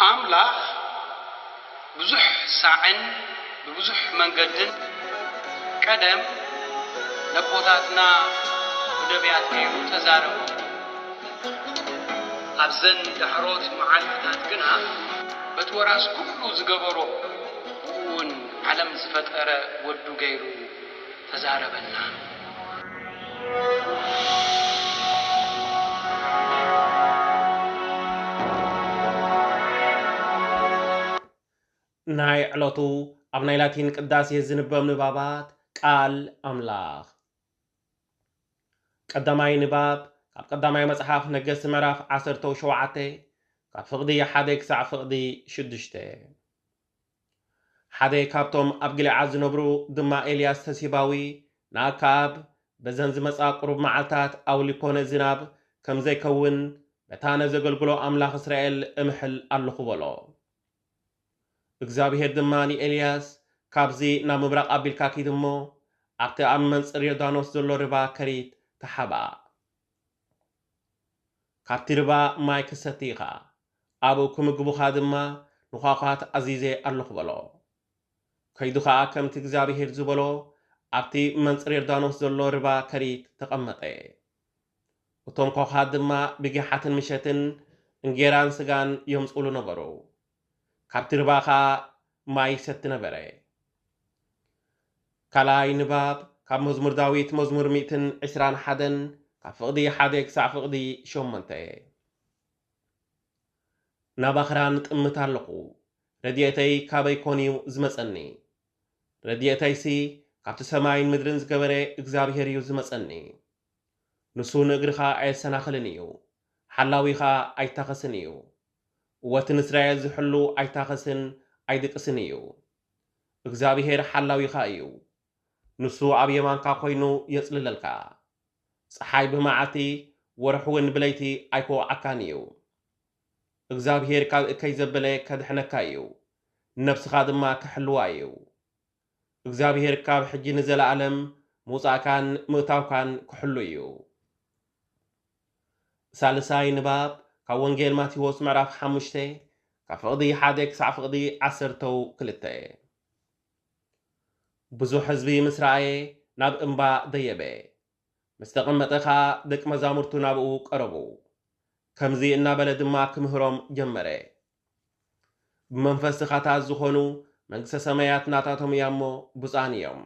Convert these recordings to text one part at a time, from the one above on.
أملاخ بزح ساعن ببزح منقدن كدم نبوتاتنا ودبيات كيرو تزارو أبزن دحروت معالفتات قنا بتوراس كله زقبرو ون علم زفتر ودو غيرو تزاربنا ناي علوتو أبناي لاتين قداسي الزنبام نبابات قال أملاخ قداماي نباب قداماي مصحف نجس مراف عصرتو شوعته فقدي حدك ساع فقدي شدشته حدي كابتم أبقلي عز نبرو دما إلياس تسيباوي ناكاب بزنز مسا قرب معلتات أو لكون الزناب كم زي كون بتانا زقلقلو أملاخ إسرائيل امحل اللخبولو እግዚአብሔር ድማኒ ኤልያስ ካብዚ ናብ ምብራቕ ኣቢልካ ኪድሞ ኣብቲ ኣብ መንፅር ዮርዳኖስ ዘሎ ርባ ከሪት ተሓባ ካብቲ ርባ ማይ ክሰቲ ኢኻ ኣብኡ ክምግቡኻ ድማ ንኳኳት ኣዚዜ ኣለኹ በሎ ከይዱ ከዓ ከምቲ እግዚኣብሔር ዝበሎ ኣብቲ መንፅር ዮርዳኖስ ዘሎ ርባ ከሪት ተቐመጠ እቶም ኳኳት ድማ ብጊሓትን ምሸትን እንጌራን ስጋን የምፅሉ ነበሩ ካብቲ ርባኻ ማይ ሰቲ ነበረ ካላይ ንባብ ካብ መዝሙር ዳዊት መዝሙር 121 ካብ ፍቕዲ 1 ክሳዕ ፍቕዲ 8 ናባኽራን ጥምት ኣለኹ ረድኤተይ ካበይ ኮንዩ ዝመፀኒ ረድኤተይሲ ካብቲ ሰማይን ምድርን ዝገበረ እግዚኣብሔር እዩ ዝመፀኒ ንሱ ንእግርኻ ኣየሰናኽልን እዩ ሓላዊኻ ኣይታኸስን እዩ ወትን እስራኤል ዝሕሉ ኣይታኸስን ኣይድቅስን እዩ እግዚአብሔር ሓላዊኻ እዩ ንሱ ኣብ የማንካ ኮይኑ የጽልለልካ ፀሓይ ብመዓልቲ ወርሕውን ብለይቲ ኣይኮዓካን እዩ እግዚአብሔር ካብ እከይ ዘበለ ከድሕነካ እዩ ነፍስኻ ድማ ክሕልዋ እዩ እግዚአብሔር ካብ ሕጂ ንዘለዓለም ምውፃእካን ምእታውካን ክሕሉ እዩ ሳልሳይ ንባብ ካብ ወንጌል ማቴዎስ ምዕራፍ 5 ካብ ፍቕዲ 1 ክሳዕ ፍቕዲ 12 ብዙሕ ህዝቢ ምስ ረኣየ ናብ እምባ ደየበ ምስ ተቐመጠኻ ደቂ መዛሙርቱ ናብኡ ቀረቡ ከምዚ እናበለ ድማ ክምህሮም ጀመረ ብመንፈስ ተኻታት ዝኾኑ መንግስተ ሰማያት ናታቶም እያ እሞ ብፁዓን እዮም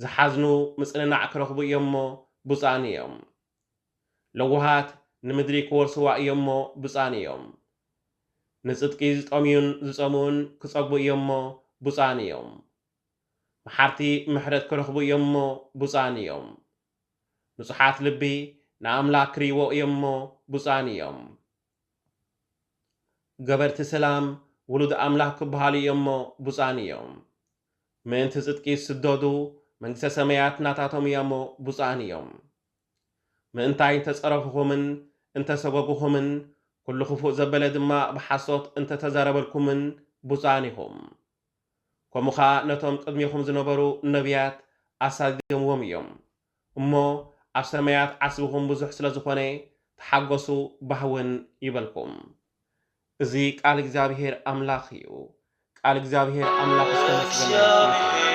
ዝሓዝኑ ምፅንናዕ ክረኽቡ እዮም እሞ ብፁዓን እዮም ለውሃት ንምድሪ ክወርስዋ እዮም እሞ ብፁዓን እዮም ንጽድቂ ዝጠምዩን ዝጸምኡን ክጸግቡ እዮም እሞ ብፁዓን እዮም መሓርቲ ምሕረት ክረኽቡ እዮም እሞ ብፁዓን እዮም ንጹሓት ልቢ ንኣምላክ ክሪእዎ እዮም እሞ ብፁዓን እዮም ገበርቲ ሰላም ውሉድ ኣምላክ ክበሃሉ እዮም እሞ ብፁዓን እዮም ምእንቲ ጽድቂ ዝስደዱ መንግስተ ሰማያት ናታቶም እያ እሞ ብፁዓን እዮም ምእንታይ እንተጸረፍኹምን እንተሰጎጉኹምን ኩሉ ክፉእ ዘበለ ድማ ብሓሶት እንተተዛረበልኩምን ብፁዓን ኢኹም ከምኡኻ ነቶም ቅድሚኹም ዝነበሩ ነቢያት ኣሳዲዶምዎም እዮም እሞ ኣብ ሰማያት ዓስብኹም ብዙሕ ስለ ዝኾነ ተሓገሱ ባህውን ይበልኩም እዚ ቃል እግዚአብሔር ኣምላኽ እዩ ቃል እግዚአብሔር ኣምላኽ ዝተመስገነ